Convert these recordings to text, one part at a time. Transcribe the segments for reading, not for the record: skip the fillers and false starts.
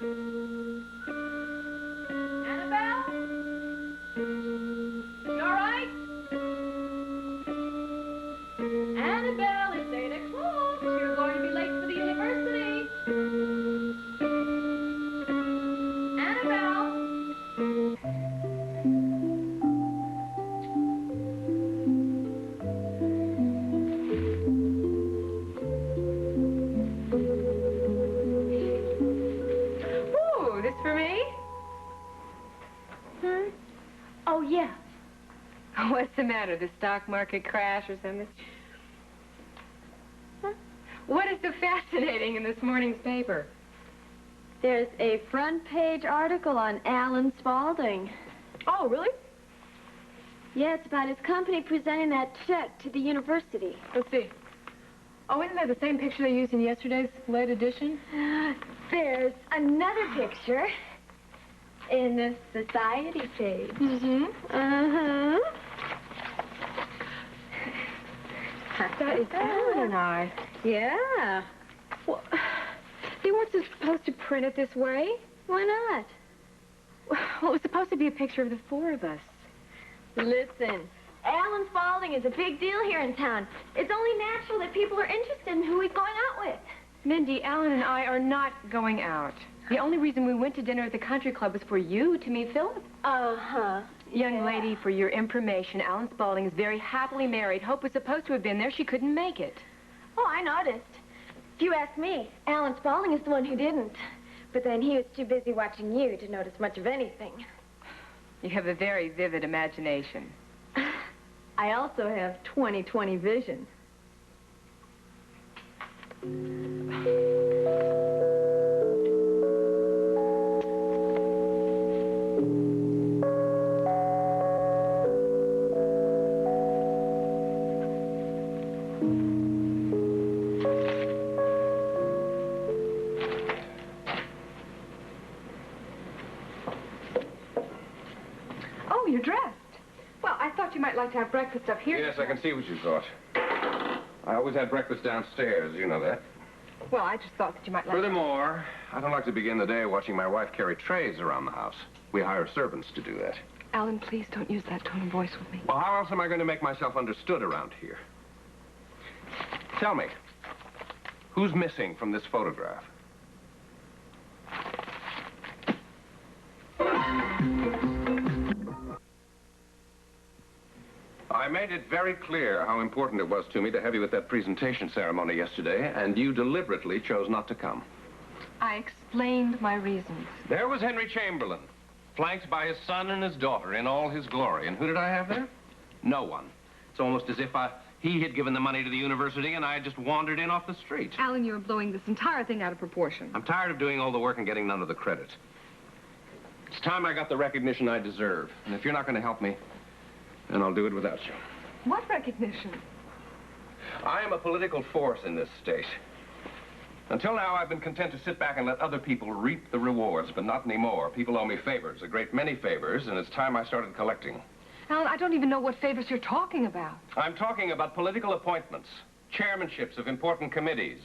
Annabelle? You all right? Annabelle, it's 8 o'clock. You're going to be late for the university. Annabelle? Ooh, this for me? Hmm? Oh, yeah. What's the matter? The stock market crash or something? Huh? What is so fascinating in this morning's paper? There's a front-page article on Alan Spaulding. Oh, really? Yeah, it's about his company presenting that check to the university. Let's see. Oh, isn't that the same picture they used in yesterday's late edition? There's another picture in the society page. Mm-hmm. Uh-huh. That is Alan and I. Yeah. Well, they weren't supposed to print it this way. Why not? Well, it was supposed to be a picture of the four of us. Listen, Alan Spaulding is a big deal here in town. It's only natural that people are interested in who he's going out with. Mindy, Alan and I are not going out. The only reason we went to dinner at the country club was for you to meet Philip. Uh-huh. Young lady, for your information, Alan Spaulding is very happily married. Hope was supposed to have been there. She couldn't make it. Oh, I noticed. If you ask me, Alan Spaulding is the one who didn't. But then he was too busy watching you to notice much of anything. You have a very vivid imagination. I also have 20/20 vision. Oh, you're dressed. Well, I thought you might like to have breakfast up here. Yes, I can see what you thought. I always had breakfast downstairs, you know that. Well, I just thought that you might like... Furthermore, I don't like to begin the day watching my wife carry trays around the house. We hire servants to do that. Alan, please don't use that tone of voice with me. Well, how else am I going to make myself understood around here? Tell me, who's missing from this photograph? I made it very clear how important it was to me to have you at that presentation ceremony yesterday, and you deliberately chose not to come. I explained my reasons. There was Henry Chamberlain, flanked by his son and his daughter in all his glory. And who did I have there? No one. It's almost as if he had given the money to the university and I had just wandered in off the street. Alan, you're blowing this entire thing out of proportion. I'm tired of doing all the work and getting none of the credit. It's time I got the recognition I deserve. And if you're not going to help me, then I'll do it without you. What recognition? I am a political force in this state. Until now, I've been content to sit back and let other people reap the rewards, but not anymore. People owe me favors, a great many favors, and it's time I started collecting. Alan, I don't even know what favors you're talking about. I'm talking about political appointments, chairmanships of important committees,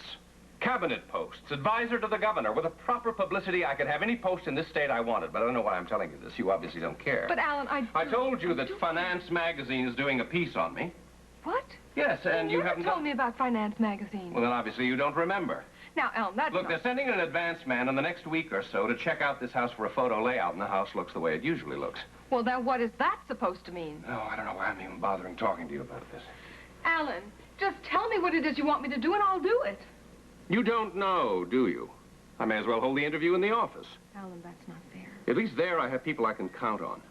cabinet posts, advisor to the governor. With a proper publicity, I could have any post in this state I wanted, but I don't know why I'm telling you this. You obviously don't care. But, Alan, I told you that Finance Magazine is doing a piece on me. What? Yes, and you never haven't told me about Finance Magazine. Well, then obviously you don't remember. Now, Alan, that's Look, they're sending an advance man in the next week or so to check out this house for a photo layout, and the house looks the way it usually looks. Well, then what is that supposed to mean? Oh, I don't know why I'm even bothering talking to you about this. Alan, just tell me what it is you want me to do, and I'll do it. You don't know, do you? I may as well hold the interview in the office. Alan, that's not fair. At least there I have people I can count on.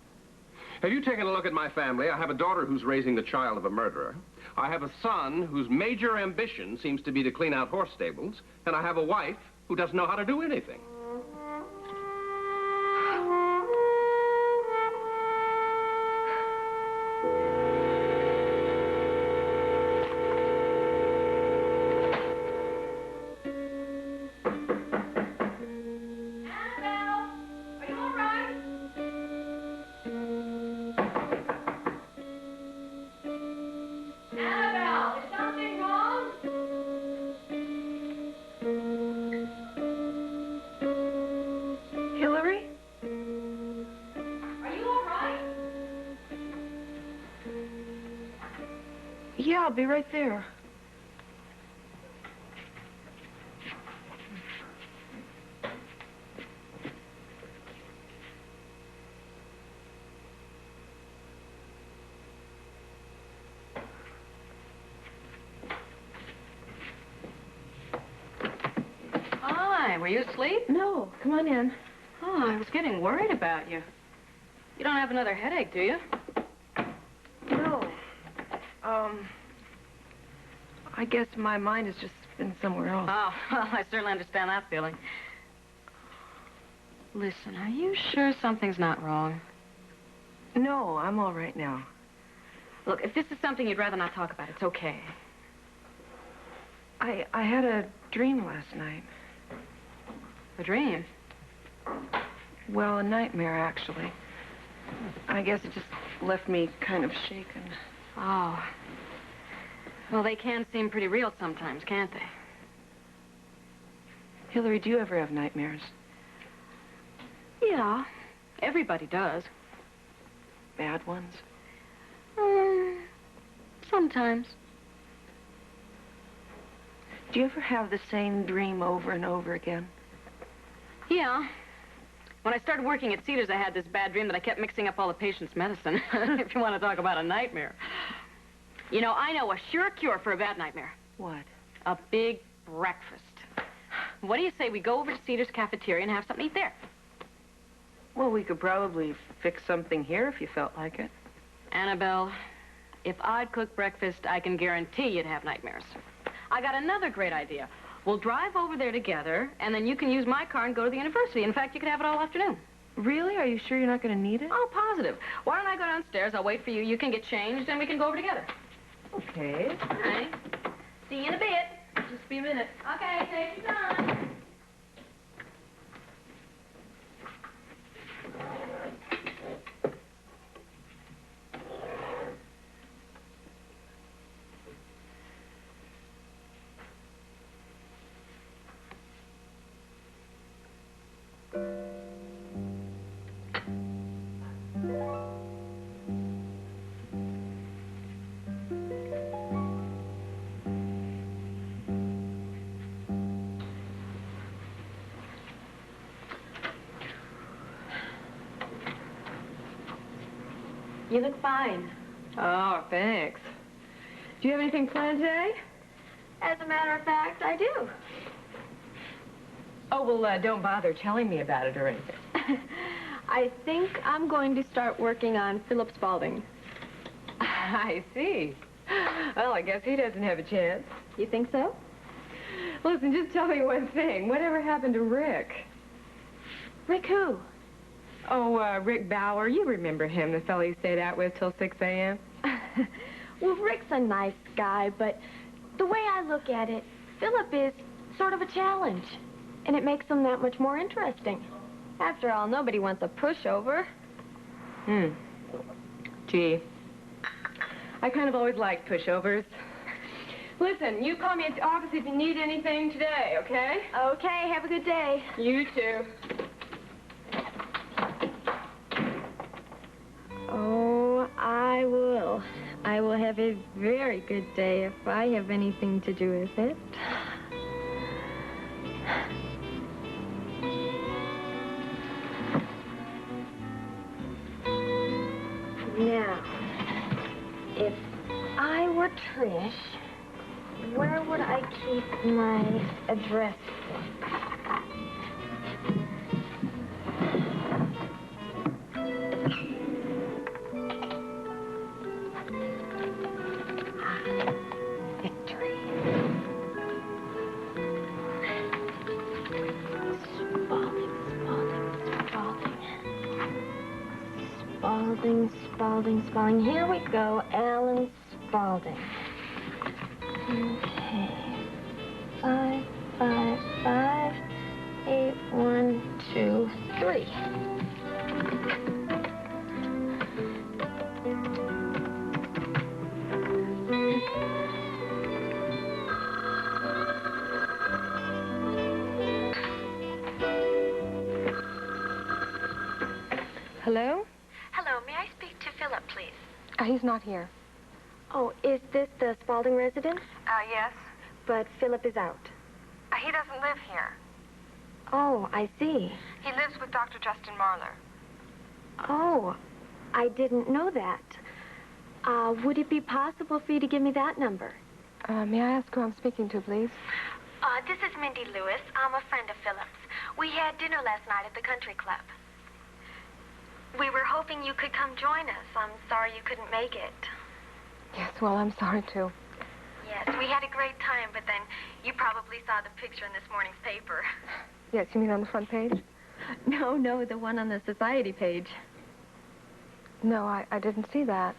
Have you taken a look at my family? I have a daughter who's raising the child of a murderer. I have a son whose major ambition seems to be to clean out horse stables. And I have a wife who doesn't know how to do anything. Yeah, I'll be right there. Hi, were you asleep? No, come on in. Oh, I was getting worried about you. You don't have another headache, do you? No. I guess my mind has just been somewhere else. Oh, well, I certainly understand that feeling. Listen, are you sure something's not wrong? No, I'm all right now. Look, if this is something you'd rather not talk about, it's okay. I had a dream last night. A dream? Well, a nightmare, actually. I guess it just left me kind of shaken. Oh. Well, they can seem pretty real sometimes, can't they? Hillary, do you ever have nightmares? Yeah, everybody does. Bad ones? Sometimes. Do you ever have the same dream over and over again? Yeah. When I started working at Cedars, I had this bad dream that I kept mixing up all the patient's medicine. If you want to talk about a nightmare. You know, I know a sure cure for a bad nightmare. What? A big breakfast. What do you say we go over to Cedars cafeteria and have something to eat there? Well, we could probably fix something here if you felt like it. Annabelle, if I'd cook breakfast, I can guarantee you'd have nightmares. I got another great idea. We'll drive over there together, and then you can use my car and go to the university. In fact, you could have it all afternoon. Really? Are you sure you're not going to need it? Oh, positive. Why don't I go downstairs? I'll wait for you. You can get changed, and we can go over together. Okay. All right. See you in a bit. Just be a minute. Okay, take your time. You look fine. Oh, thanks. Do you have anything planned today? As a matter of fact, I do. Oh, well, don't bother telling me about it or anything. I think I'm going to start working on Philip Spaulding. I see. Well, I guess he doesn't have a chance. You think so? Listen, just tell me one thing. Whatever happened to Rick? Rick who? Oh, Rick Bauer. You remember him, the fellow you stayed out with till 6 a.m.? Well, Rick's a nice guy, but the way I look at it, Philip is sort of a challenge. And it makes him that much more interesting. After all, nobody wants a pushover. Gee. I kind of always liked pushovers. Listen, you call me at the office if you need anything today, okay? Okay, have a good day. You too. Oh, I will. I will have a very good day if I have anything to do with it. Now, if I were Trish, where would I keep my address book? Victory. Spaulding. Here we go, Alan Spaulding. Okay. 5558123. Hello? Hello, may I speak to Philip, please? He's not here. Oh, is this the Spaulding residence? Yes. But Philip is out. He doesn't live here. Oh, I see. He lives with Dr. Justin Marler. Oh, I didn't know that. Would it be possible for you to give me that number? May I ask who I'm speaking to, please? This is Mindy Lewis. I'm a friend of Philip's. We had dinner last night at the country club. We were hoping you could come join us. I'm sorry you couldn't make it. Yes, well, I'm sorry, too. Yes, we had a great time, but then you probably saw the picture in this morning's paper. Yes, you mean on the front page? No, the one on the society page. No, I didn't see that.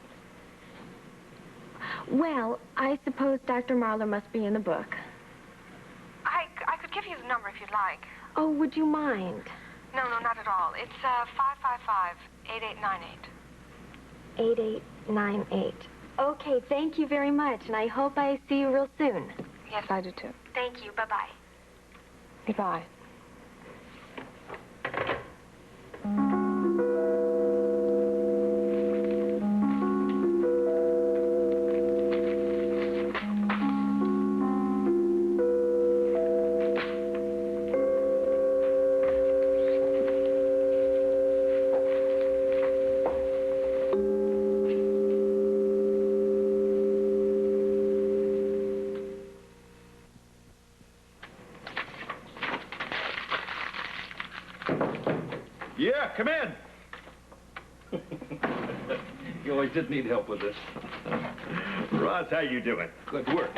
Well, I suppose Dr. Marler must be in the book. I could give you the number if you'd like. Oh, would you mind? No, not at all. It's 555-8898. 8898. Okay, thank you very much, and I hope I see you real soon. Yes, I do, too. Thank you. Bye-bye. Goodbye. Yeah, come in. You always did need help with this. Ross, how you doing? Good work.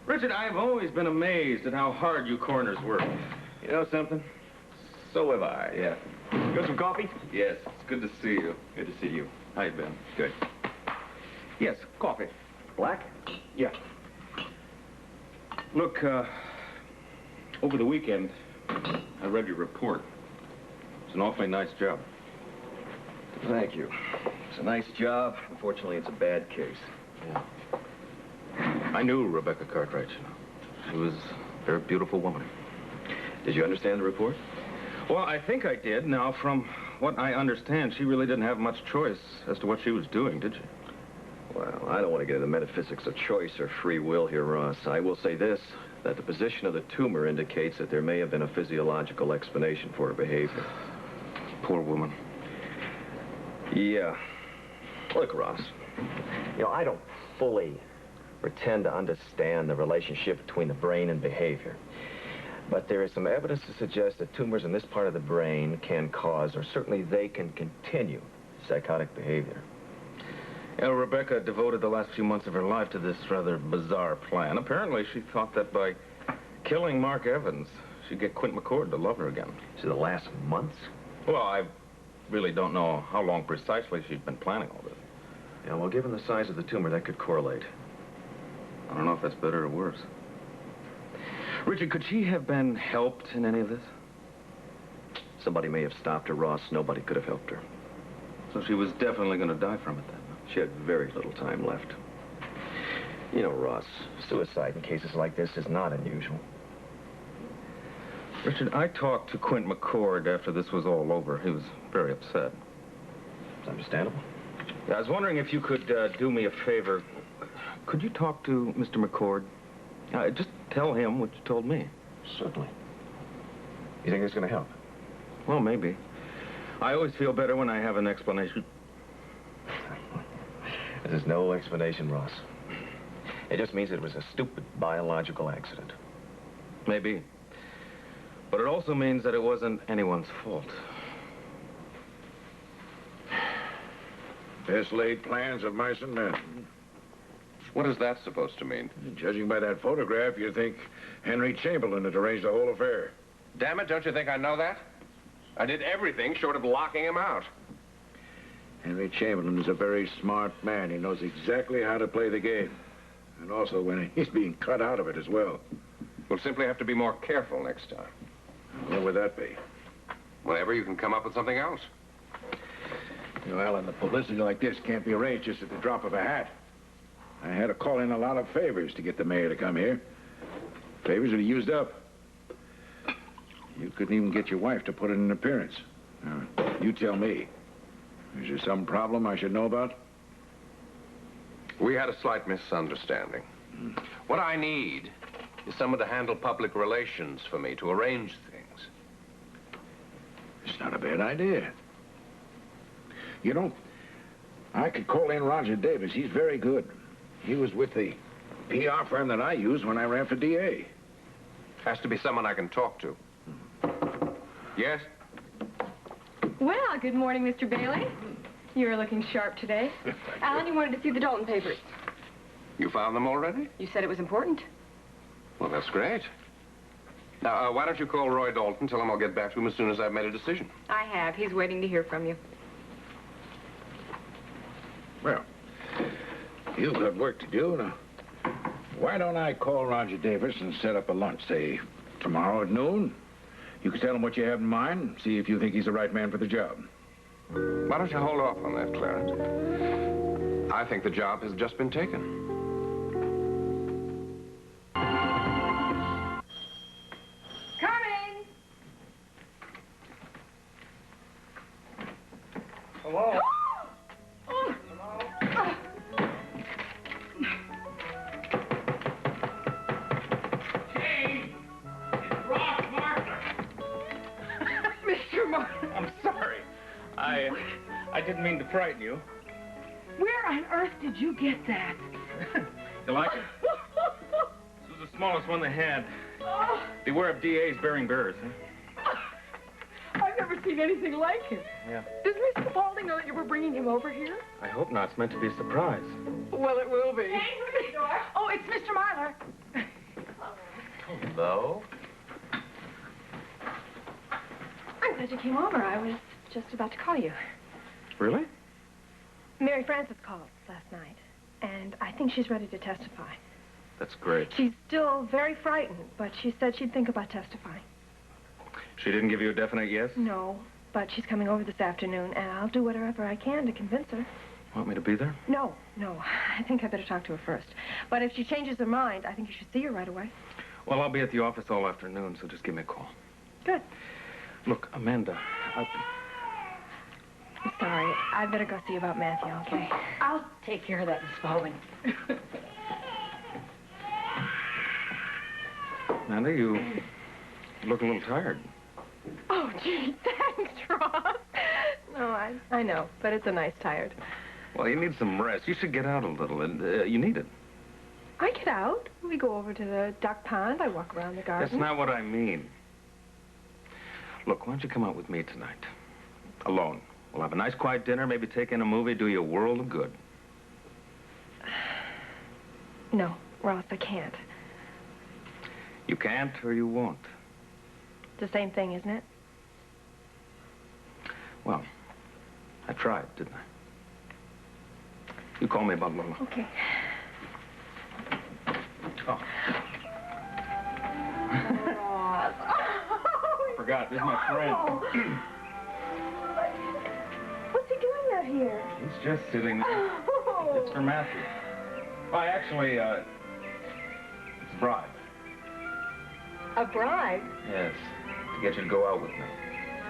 Richard, I've always been amazed at how hard you coroners work. You know something? So have I. Yeah. You got some coffee? Yes, it's good to see you. Good to see you. How you been? Good. Yes, coffee. Black? Yeah. Look, over the weekend, I read your report. It's an awfully nice job. Thank you. It's a nice job. Unfortunately, it's a bad case. Yeah. I knew Rebecca Cartwright, you know. She was a very beautiful woman. Did you understand the report? Well, I think I did. Now, from what I understand, she really didn't have much choice as to what she was doing, did she? Well, I don't want to get into the metaphysics of choice or free will here, Ross. I will say this, that the position of the tumor indicates that there may have been a physiological explanation for her behavior. Poor woman. Yeah. Look, Ross, you know, I don't fully pretend to understand the relationship between the brain and behavior. But there is some evidence to suggest that tumors in this part of the brain can cause, or certainly they can continue, psychotic behavior. You know, Rebecca devoted the last few months of her life to this rather bizarre plan. Apparently, she thought that by killing Mark Evans, she'd get Quint McCord to love her again. So the last months? Well, I really don't know how long precisely she'd been planning all this. Yeah, well, given the size of the tumor, that could correlate. I don't know if that's better or worse. Richard, could she have been helped in any of this? Somebody may have stopped her, Ross. Nobody could have helped her. So she was definitely going to die from it then? She had very little time left. You know, Ross, suicide in cases like this is not unusual. Richard, I talked to Quint McCord after this was all over. He was very upset. It's understandable. Yeah, I was wondering if you could do me a favor. Could you talk to Mr. McCord? Just tell him what you told me. Certainly. You think it's going to help? Well, maybe. I always feel better when I have an explanation. There's no explanation, Ross. It just means it was a stupid biological accident. Maybe. But it also means that it wasn't anyone's fault. Best laid plans of mice and men. What is that supposed to mean? Judging by that photograph, you think Henry Chamberlain had arranged the whole affair. Damn it, don't you think I know that? I did everything short of locking him out. Henry Chamberlain is a very smart man. He knows exactly how to play the game. And also when he's being cut out of it as well. We'll simply have to be more careful next time. What would that be? Whenever you can come up with something else. You know, Alan, the publicity like this can't be arranged just at the drop of a hat. I had to call in a lot of favors to get the mayor to come here. Favors that he used up. You couldn't even get your wife to put in an appearance. Now, you tell me. Is there some problem I should know about? We had a slight misunderstanding. What I need is someone to handle public relations for me, to arrange things. It's not a bad idea. You know, I could call in Roger Davis. He's very good. He was with the PR firm that I used when I ran for DA. Has to be someone I can talk to. Yes? Well, good morning, Mr. Bailey. You're looking sharp today. Alan, you wanted to see the Dalton papers. You found them already? You said it was important. Well, that's great. Now, why don't you call Roy Dalton, tell him I'll get back to him as soon as I've made a decision. I have. He's waiting to hear from you. Well, you've got work to do. Now, why don't I call Roger Davis and set up a lunch, say, tomorrow at noon? You can tell him what you have in mind and see if you think he's the right man for the job. Why don't you hold off on that, Clarence? I think the job has just been taken. Coming! Hello? Jane! It's Ross Martha! Mr. Martin, I'm sorry. I didn't mean to frighten you. where on earth did you get that? You like it? This was the smallest one they had. Beware of DAs bearing bears, huh? I've never seen anything like it. Yeah. Does Mr. Capaldi know that you were bringing him over here? I hope not. It's meant to be a surprise. Well, it will be. Oh, it's Mr. Myler. Hello? I'm glad you came over. I was just about to call you. Really? Mary Frances called last night, and I think she's ready to testify. That's great. She's still very frightened, but she said she'd think about testifying. She didn't give you a definite yes? No, but she's coming over this afternoon, and I'll do whatever I can to convince her. Want me to be there? No. I think I better talk to her first. But if she changes her mind, I think you should see her right away. Well, I'll be at the office all afternoon, so just give me a call. Good. Look, Amanda, I'm sorry. I better go see about Matthew, okay? I'll take care of that, Miss Baldwin. Amanda, you look a little tired. Oh, gee, thanks, Ross. No, I know, but it's a nice tired. Well, you need some rest. You should get out a little, and you need it. I get out. We go over to the duck pond. I walk around the garden. That's not what I mean. Look, why don't you come out with me tonight? Alone. We'll have a nice, quiet dinner, maybe take in a movie, do you a world of good. No, Ross, I can't. You can't or you won't. It's the same thing, isn't it? Well, I tried, didn't I? You call me about Lola. Okay. Oh. Ross. Forgot, this is my friend. What's he doing out here? He's just sitting there. It's for Matthew. Well, actually, it's a bribe. A bribe? Yes, to get you to go out with me.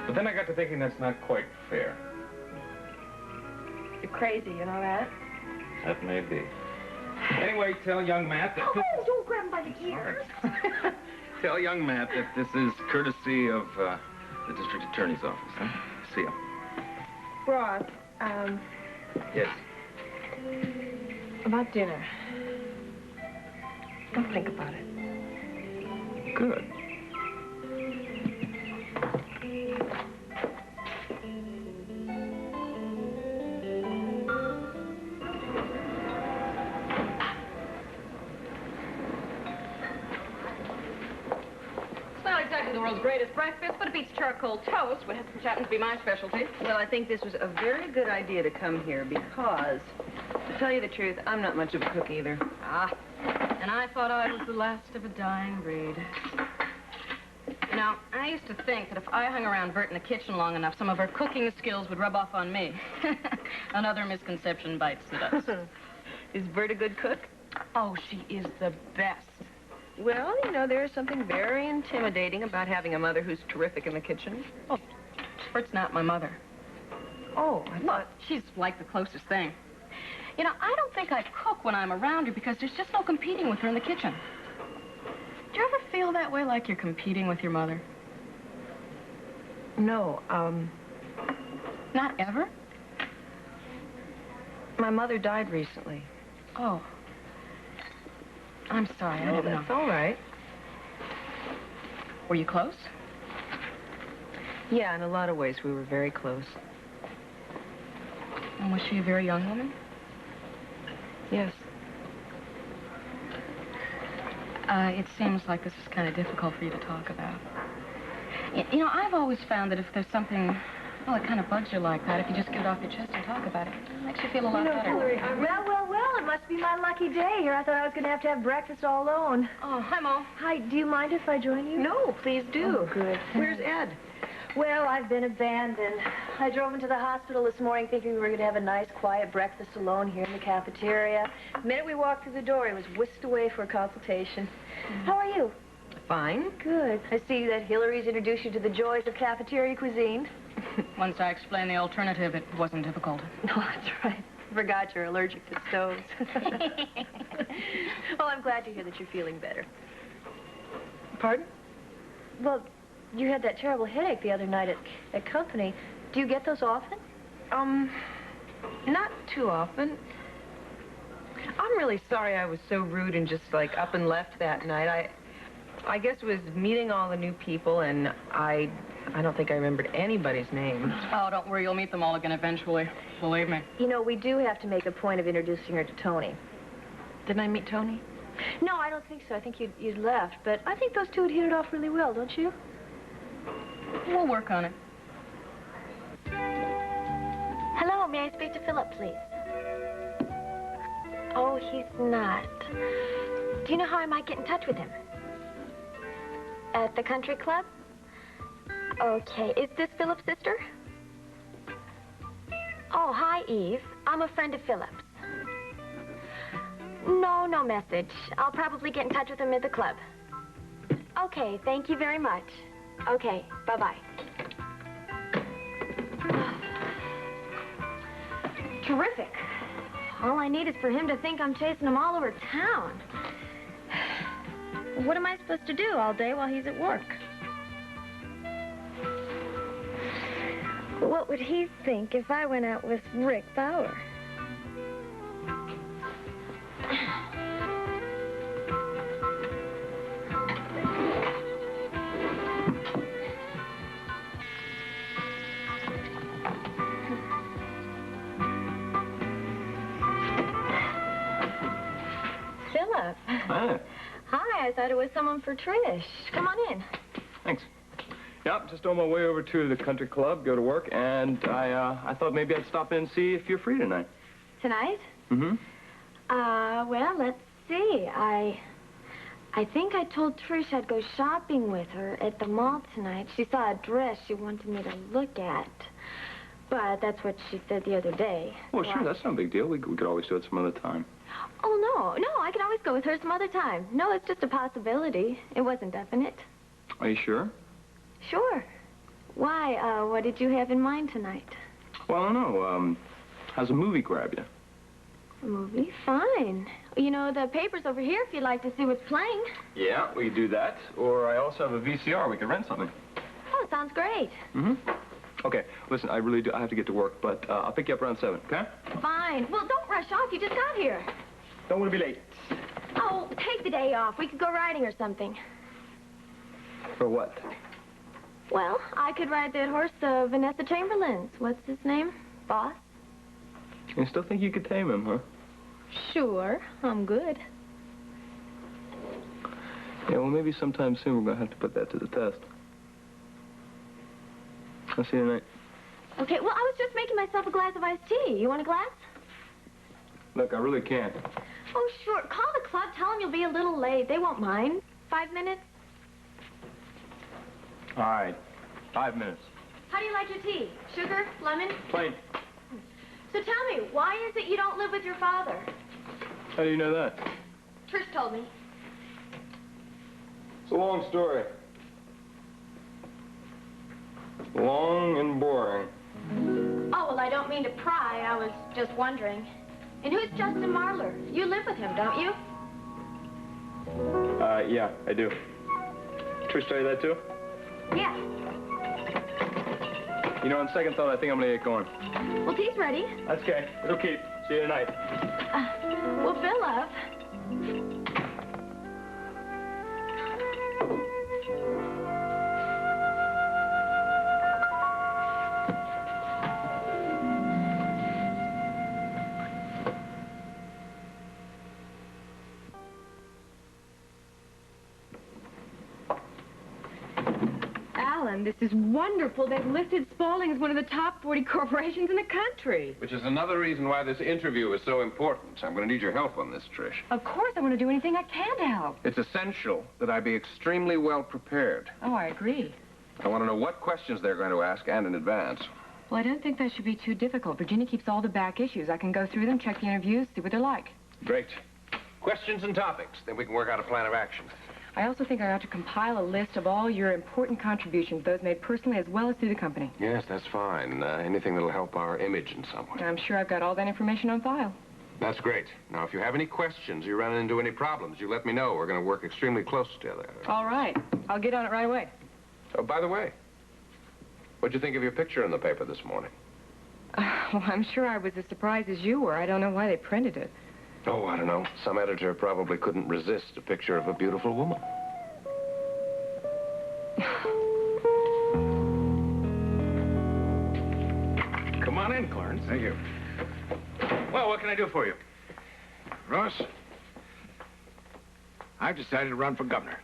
But then I got to thinking that's not quite fair. You're crazy, you know that? That may be. Anyway, tell young Matt that... Oh, don't grab him by the ears. Tell young Matt that this is courtesy of the district attorney's office, huh? See ya. Ross, Yes. about dinner. Don't think about it. Good. It's not exactly the world's greatest breakfast, but it beats charcoal toast, which happens to be my specialty. Well, I think this was a very good idea to come here because, to tell you the truth, I'm not much of a cook either. Ah, and I thought I was the last of a dying breed. You know, I used to think that if I hung around Bert in the kitchen long enough, some of her cooking skills would rub off on me. Another misconception bites the dust. Is Bert a good cook? Oh, she is the best. Well, you know, there is something very intimidating about having a mother who's terrific in the kitchen. Oh, Bert's not my mother. Oh, I Look, she's like the closest thing. You know, I don't think I cook when I'm around her because there's just no competing with her in the kitchen. Do you ever feel that way, like you're competing with your mother? No, Not ever? my mother died recently. Oh. I'm sorry, I Oh, didn't know. that's all right. Were you close? Yeah, in a lot of ways, we were very close. And was she a very young woman? Yes. It seems like this is kind of difficult for you to talk about. You know, I've always found that if there's something, well, it kind of bugs you like that, if you just get it off your chest and talk about it, it makes you feel a lot better. Hillary, Well, it must be my lucky day here. I thought I was going to have breakfast all alone. Oh, hi, Mo. Hi, do you mind if I join you? No, please do. Oh, good. Where's Ed? Well, I've been abandoned. I drove into the hospital this morning thinking we were going to have a nice, quiet breakfast alone here in the cafeteria. The minute we walked through the door, he was whisked away for a consultation. How are you? Fine. Good. I see that Hillary's introduced you to the joys of cafeteria cuisine. Once I explained the alternative, it wasn't difficult. No, that's right. Forgot you're allergic to stoves. Well, I'm glad to hear that you're feeling better. Pardon? Well, you had that terrible headache the other night at company. Do you get those often? Not too often. I'm really sorry I was so rude and just, like, up and left that night. I guess it was meeting all the new people, and I don't think I remembered anybody's name. Oh, don't worry. You'll meet them all again eventually. Believe me. You know, we do have to make a point of introducing her to Tony. Didn't I meet Tony? No, I don't think so. I think you'd left. But I think those two would hit it off really well, don't you? We'll work on it. Hello, may I speak to Philip, please? Oh, he's not. Do you know how I might get in touch with him? At the country club? Okay. Is this Philip's sister? Oh, hi, Eve. I'm a friend of Philip's. No message. I'll probably get in touch with him at the club. Okay, thank you very much. Okay, bye-bye. Terrific. All I need is for him to think I'm chasing him all over town. What am I supposed to do all day while he's at work? What would he think if I went out with Rick Bauer? Philip. Hi. Hi, I thought it was someone for Trish. Come on in. Thanks. Yep, just on my way over to the country club, go to work, and I thought maybe I'd stop in and see if you're free tonight. Tonight? Mm-hmm. Well, let's see. I think I told Trish I'd go shopping with her at the mall tonight. She saw a dress she wanted me to look at. But that's what she said the other day. Well, sure, that's no big deal. We could always do it some other time. Oh, no, I can always go with her some other time. No, it's just a possibility. It wasn't definite. Are you sure? Sure. Why, what did you have in mind tonight? Well, I don't know. How's a movie grab you? A movie? Fine. You know, the paper's over here if you'd like to see what's playing. Yeah, we could do that. Or I also have a VCR. We could rent something. Oh, sounds great. Mm-hmm. Okay, listen, I really do. I have to get to work, but I'll pick you up around 7, okay? Fine. Well, don't rush off. You just got here. Don't want to be late. Oh, take the day off. We could go riding or something. For what? Well, I could ride that horse, Vanessa Chamberlain's. What's his name? Boss? You still think you could tame him, huh? Sure. I'm good. Yeah, well, maybe sometime soon we're going to have to put that to the test. I'll see you tonight. Okay, well, I was just making myself a glass of iced tea. You want a glass? Look, I really can't. Oh, sure. Call the club. Tell them you'll be a little late. They won't mind. 5 minutes? All right. 5 minutes. How do you like your tea? Sugar? Lemon? Plain. So tell me, why is it you don't live with your father? How do you know that? Trish told me. It's a long story. Long and boring. Oh, well, I don't mean to pry. I was just wondering. And who's Justin Marler? You live with him, don't you? Yeah, I do. Trish tell you that too? Yeah. You know, on second thought, I think I'm gonna get going. Well, tea's ready. That's okay. It'll keep. See you tonight. Well, Philip. Alan, this is wonderful. They've listed Spaulding as one of the top 40 corporations in the country. Which is another reason why this interview is so important. I'm going to need your help on this, Trish. Of course, I want to do anything I can to help. It's essential that I be extremely well prepared. Oh, I agree. I want to know what questions they're going to ask and in advance. Well, I don't think that should be too difficult. Virginia keeps all the back issues. I can go through them, check the interviews, see what they're like. Great. Questions and topics. Then we can work out a plan of action. I also think I ought to compile a list of all your important contributions, those made personally as well as through the company. Yes, that's fine. Anything that'll help our image in some way. I'm sure I've got all that information on file. That's great. Now, if you have any questions, you run into any problems, you let me know. We're going to work extremely close together. All right. I'll get on it right away. Oh, by the way, what'd you think of your picture in the paper this morning? Well, I'm sure I was as surprised as you were. I don't know why they printed it. Oh, I don't know. Some editor probably couldn't resist a picture of a beautiful woman. Come on in, Clarence. Thank you. Well, what can I do for you? Ross, I've decided to run for governor.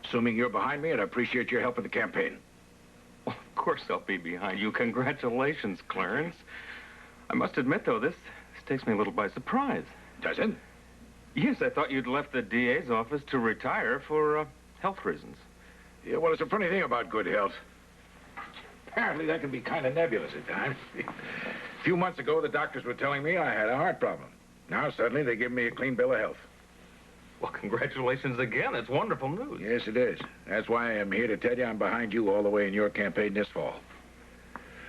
Assuming you're behind me, I'd appreciate your help in the campaign. Well, of course I'll be behind you. Congratulations, Clarence. I must admit, though, this takes me a little by surprise. Does it? Yes, I thought you'd left the DA's office to retire for health reasons. Yeah, well, it's a funny thing about good health. Apparently, that can be kind of nebulous at times. A few months ago, the doctors were telling me I had a heart problem. Now, suddenly, they give me a clean bill of health. Well, congratulations again. It's wonderful news. Yes, it is. That's why I'm here to tell you I'm behind you all the way in your campaign this fall.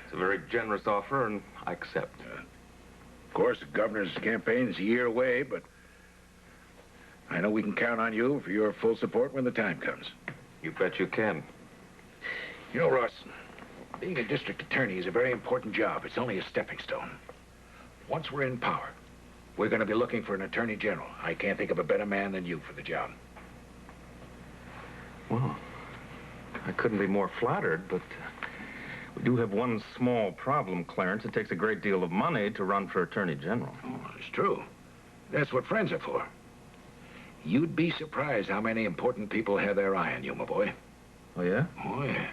It's a very generous offer, and I accept. Of course, the governor's campaign is a year away, but I know we can count on you for your full support when the time comes. You bet you can. You know, Ross, being a district attorney is a very important job. It's only a stepping stone. Once we're in power, we're going to be looking for an attorney general. I can't think of a better man than you for the job. Well, I couldn't be more flattered, but we do have one small problem, Clarence. It takes a great deal of money to run for attorney general. Oh, it's true. That's what friends are for. You'd be surprised how many important people have their eye on you, my boy. Oh, yeah? Oh, yeah.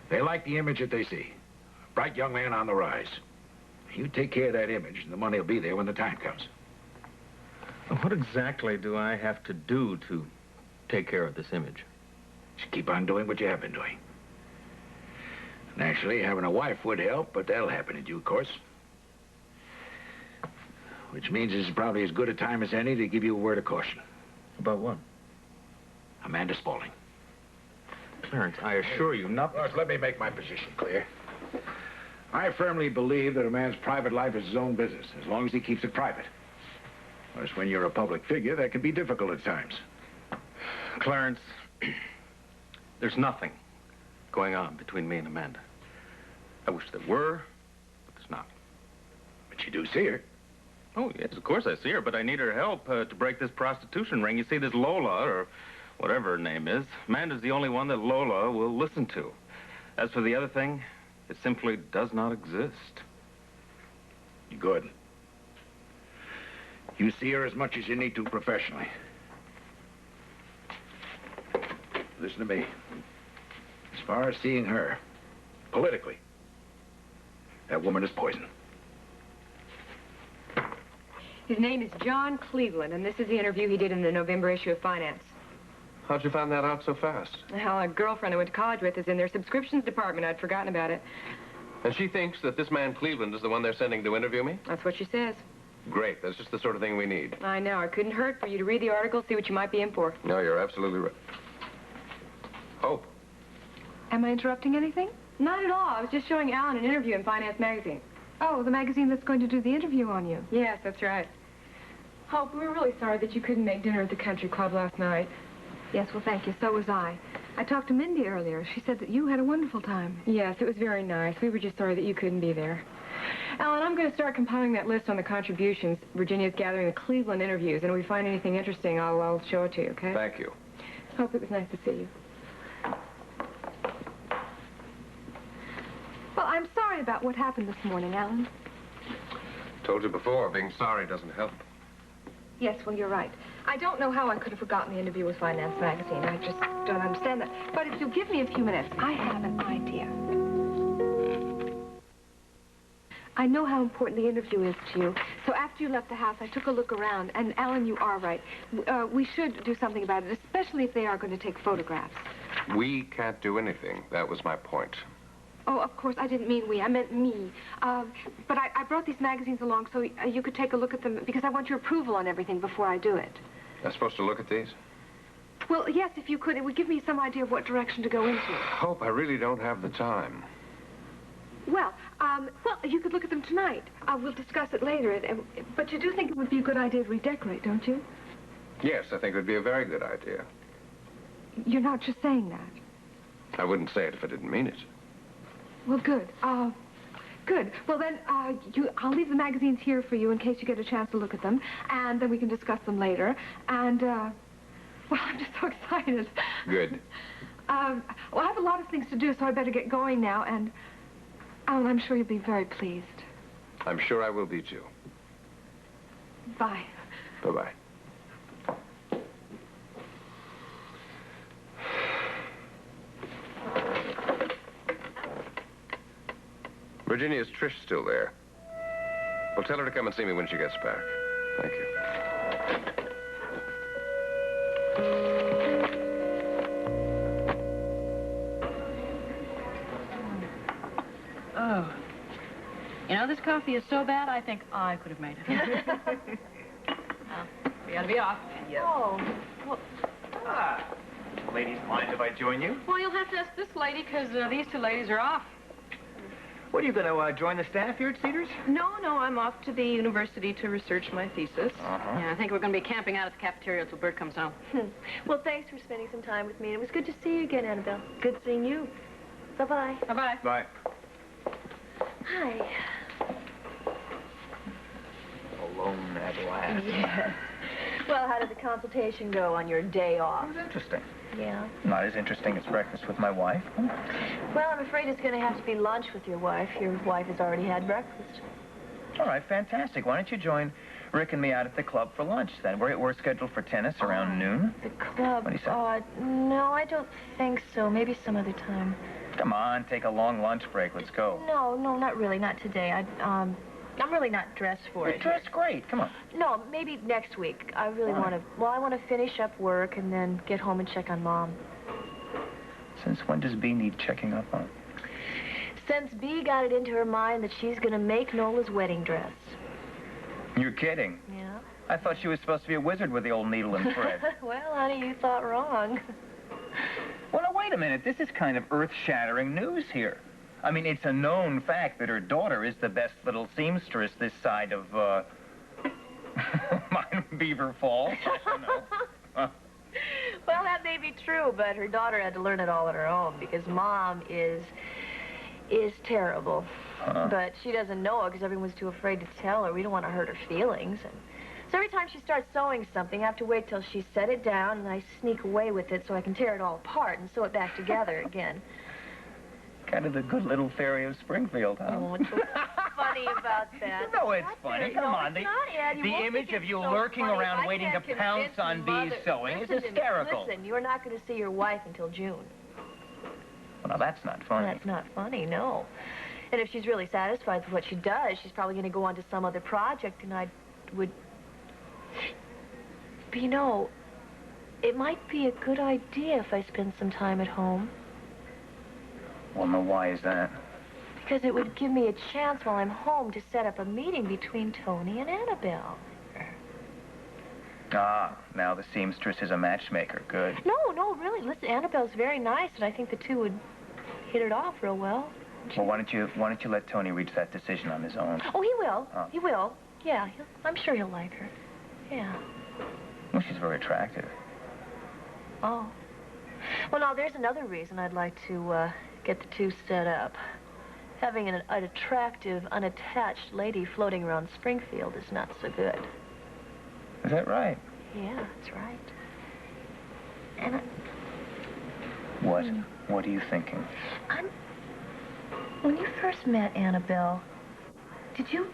They like the image that they see. A bright young man on the rise. You take care of that image, and the money will be there when the time comes. What exactly do I have to do to take care of this image? Just keep on doing what you have been doing. Naturally, having a wife would help, but that'll happen in due course. Which means this is probably as good a time as any to give you a word of caution. About what? Amanda Spaulding. Clarence, I assure you, not... Ross, let me make my position clear. I firmly believe that a man's private life is his own business, as long as he keeps it private. Of course, when you're a public figure, that can be difficult at times. Clarence, there's nothing going on between me and Amanda. I wish there were, but there's not. But you do see her. Oh, yes, of course I see her, but I need her help to break this prostitution ring. You see, this Lola, or whatever her name is, Amanda's the only one that Lola will listen to. As for the other thing, it simply does not exist. Good. You see her as much as you need to professionally. Listen to me. As far as seeing her, politically, that woman is poison. His name is John Cleveland, and this is the interview he did in the November issue of Finance. How'd you find that out so fast? Well, a girlfriend I went to college with is in their subscriptions department. I'd forgotten about it. And she thinks that this man Cleveland is the one they're sending to interview me? That's what she says. Great. That's just the sort of thing we need. I know. It couldn't hurt for you to read the article, see what you might be in for. No, you're absolutely right. Hope. Am I interrupting anything? Not at all. I was just showing Alan an interview in Finance magazine. Oh, the magazine that's going to do the interview on you. Yes, that's right. Hope, we were really sorry that you couldn't make dinner at the country club last night. Yes, well, thank you. So was I. I talked to Mindy earlier. She said that you had a wonderful time. Yes, it was very nice. We were just sorry that you couldn't be there. Alan, I'm going to start compiling that list on the contributions Virginia's gathering the Cleveland interviews, and if we find anything interesting, I'll show it to you, okay? Thank you. Hope, it was nice to see you. Well, I'm sorry about what happened this morning, Alan. Told you before, being sorry doesn't help. Yes, well, you're right. I don't know how I could have forgotten the interview with Finance Magazine. I just don't understand that. But if you'll give me a few minutes, I have an idea. I know how important the interview is to you. So after you left the house, I took a look around. And, Alan, you are right. We should do something about it, especially if they are going to take photographs. We can't do anything. That was my point. Oh, of course, I didn't mean we. I meant me. But I brought these magazines along so you could take a look at them, because I want your approval on everything before I do it. I'm supposed to look at these? Well, yes, if you could. It would give me some idea of what direction to go into. Hope, I really don't have the time. Well, you could look at them tonight. We'll discuss it later. But you do think it would be a good idea to redecorate, don't you? Yes, I think it would be a very good idea. You're not just saying that. I wouldn't say it if I didn't mean it. Well, good. Good. Well, then, I'll leave the magazines here for you in case you get a chance to look at them, and then we can discuss them later. And, well, I'm just so excited. Good. Well, I have a lot of things to do, so I better get going now, and, Alan, I'm sure you'll be very pleased. I'm sure I will be, too. Bye. Bye-bye. Virginia, is Trish still there? Well, tell her to come and see me when she gets back. Thank you. Oh. You know, this coffee is so bad, I think I could have made it. Well, we ought to be off. Yes. Oh, well... Ladies, mind if I join you? Well, you'll have to ask this lady, because these two ladies are off. What, are you going to join the staff here at Cedars? No, I'm off to the university to research my thesis. Yeah, I think we're going to be camping out at the cafeteria until Bert comes home. Well, thanks for spending some time with me. It was good to see you again, Annabelle. Good seeing you. Bye-bye. Bye-bye. Bye. Hi. Alone at last. Yes. Well, how did the consultation go on your day off? It was interesting. Yeah. Not as interesting as breakfast with my wife. Well, I'm afraid it's going to have to be lunch with your wife. Your wife has already had breakfast. All right, fantastic. Why don't you join Rick and me out at the club for lunch, then? We're scheduled for tennis around noon. The club? What do you say? No, I don't think so. Maybe some other time. Come on, take a long lunch break. Let's go. No, not really. Not today. I'm really not dressed for it. You're dressed great. Come on. No, maybe next week. I really want to... Well, I want to finish up work and then get home and check on Mom. Since when does Bea need checking up on? Since Bea got it into her mind that she's going to make Nola's wedding dress. You're kidding. Yeah. I thought she was supposed to be a wizard with the old needle and thread. Well, honey, you thought wrong. Well, now, wait a minute. This is kind of earth-shattering news here. I mean, it's a known fact that her daughter is the best little seamstress this side of, Beaver Falls. Well, that may be true, but her daughter had to learn it all on her own because Mom is terrible. But she doesn't know it because everyone's too afraid to tell her. We don't want to hurt her feelings. And so every time she starts sewing something, I have to wait till she's set it down, and I sneak away with it so I can tear it all apart and sew it back together again. Kind of the good little fairy of Springfield, huh? Oh, what's so funny about that? No, it's funny. Come on. It's not, Ed. You the won't image think of it's you so lurking funny. around I waiting to can't pounce convince on Mother. Bea's sewing is Listen to me. hysterical. Listen, you're not going to see your wife until June. Well, now, that's not funny. That's not funny, no. And if she's really satisfied with what she does, she's probably going to go on to some other project, and I would... But, you know, it might be a good idea if I spend some time at home. Well, no, why is that? Because it would give me a chance while I'm home to set up a meeting between Tony and Annabelle. Ah, now the seamstress is a matchmaker. Good. No, really. Listen, Annabelle's very nice, and I think the two would hit it off real well. Well, why don't you let Tony reach that decision on his own? Oh, he will. Oh. He will. Yeah, I'm sure he'll like her. Yeah. Well, she's very attractive. Oh. Well, now, there's another reason I'd like to get the two set up. Having an attractive, unattached lady floating around Springfield is not so good. Is that right? Yeah, that's right. And What? What are you thinking? when you first met Annabelle, did you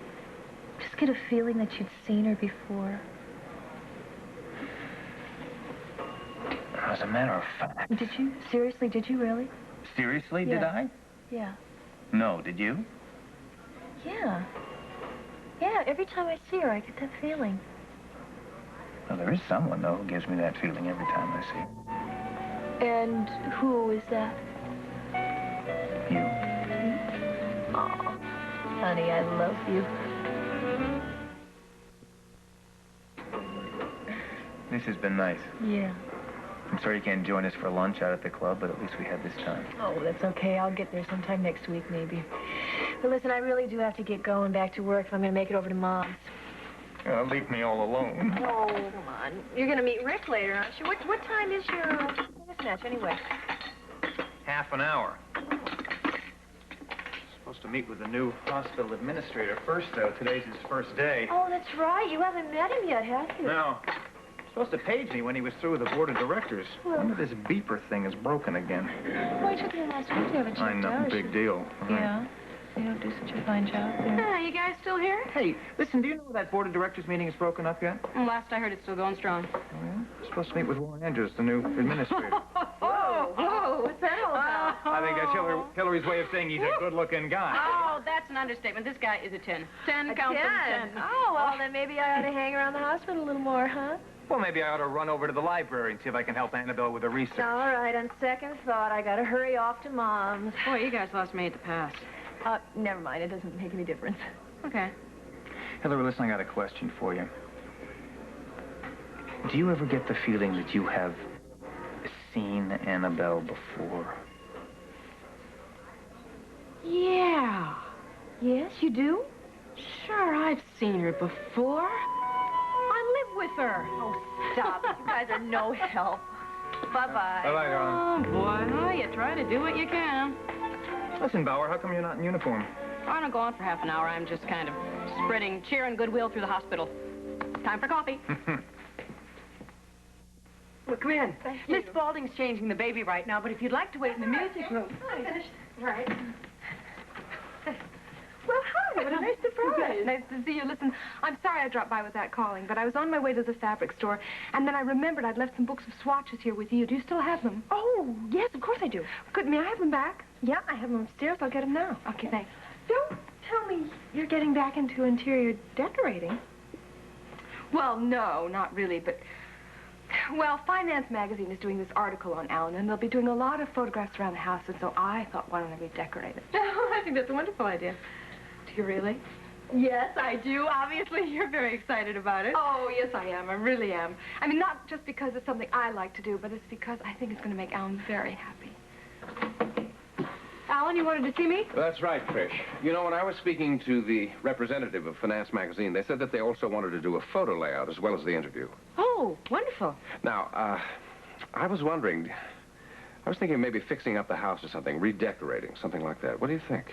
just get a feeling that you'd seen her before? As a matter of fact. Did you? Seriously, did you really? Seriously, did Yeah. I? Yeah. No, did you? Yeah. Yeah, every time I see her, I get that feeling. Well, there is someone, though, who gives me that feeling every time I see her. And who is that? You. Oh, honey, I love you. This has been nice. Yeah. I'm sorry you can't join us for lunch out at the club, but at least we had this time. Oh, that's okay. I'll get there sometime next week, maybe. But listen, I really do have to get going back to work if I'm going to make it over to Mom's. Leave me all alone. Oh, come on. You're going to meet Rick later, aren't you? What time is your tennis match, anyway? Half an hour. Supposed to meet with the new hospital administrator first, though. Today's his first day. Oh, that's right. You haven't met him yet, have you? No. Supposed to page me when he was through with the board of directors. Well- Wonder this beeper thing is broken again. Well, I took him last week to have it checked I know, out. big deal. Yeah. You don't do such a fine job there. You guys still here? Hey, listen, do you know that board of directors meeting is broken up yet? Last I heard, it's still going strong. Oh, yeah? Supposed to meet with Warren Andrews, the new administrator. Whoa, what's that all about? I think that's Hillary's way of saying he's a good-looking guy. Oh, that's an understatement. This guy is a 10. 10, count them 10. Oh, well, then maybe I ought to hang around the hospital a little more, huh? Well, maybe I ought to run over to the library and see if I can help Annabelle with her research. All right, on second thought, I gotta hurry off to Mom's. Boy, you guys lost me at the pass. Never mind. It doesn't make any difference. Okay. Hillary, listen, I got a question for you. Do you ever get the feeling that you have seen Annabelle before? Yeah. Yes, you do? Sure, I've seen her before. I live with her. Oh, stop it. You guys are no help. Bye-bye. Bye-bye, darling. Oh, boy. Well, you try to do what you can. Listen, Bauer, how come you're not in uniform? I don't go on for half an hour. I'm just kind of spreading cheer and goodwill through the hospital. Time for coffee. Well, come in. Thank Miss Spaulding's changing the baby right now, but if you'd like to wait in the music room. I'm finished. Right. Well, hi. What a nice surprise. Nice to see you. Listen, I'm sorry I dropped by without calling, but I was on my way to the fabric store, and then I remembered I'd left some books of swatches here with you. Do you still have them? Oh, yes, of course I do. Good. May I have them back? Yeah, I have them upstairs. I'll get them now. Okay, thanks. Don't tell me you're getting back into interior decorating. Well, no, not really, but... Well, Finance Magazine is doing this article on Alan, and they'll be doing a lot of photographs around the house, and so I thought, why don't I redecorate it? Oh, I think that's a wonderful idea. Do you really? Yes, I do. Obviously, you're very excited about it. Oh, yes, I am. I really am. I mean, not just because it's something I like to do, but it's because I think it's going to make Alan very happy. Alan, you wanted to see me? That's right, Trish. You know, when I was speaking to the representative of Finance Magazine, they said that they also wanted to do a photo layout as well as the interview. Oh, wonderful. Now, I was wondering, I was thinking of maybe fixing up the house or something, redecorating, something like that. What do you think?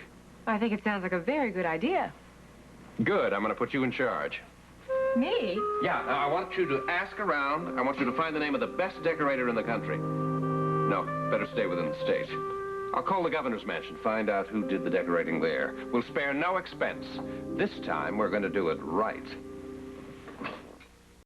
I think it sounds like a very good idea. Good. I'm going to put you in charge. Me? Yeah, now I want you to ask around. I want you to find the name of the best decorator in the country. No, better stay within the state. I'll call the governor's mansion, find out who did the decorating there. We'll spare no expense. This time, we're going to do it right.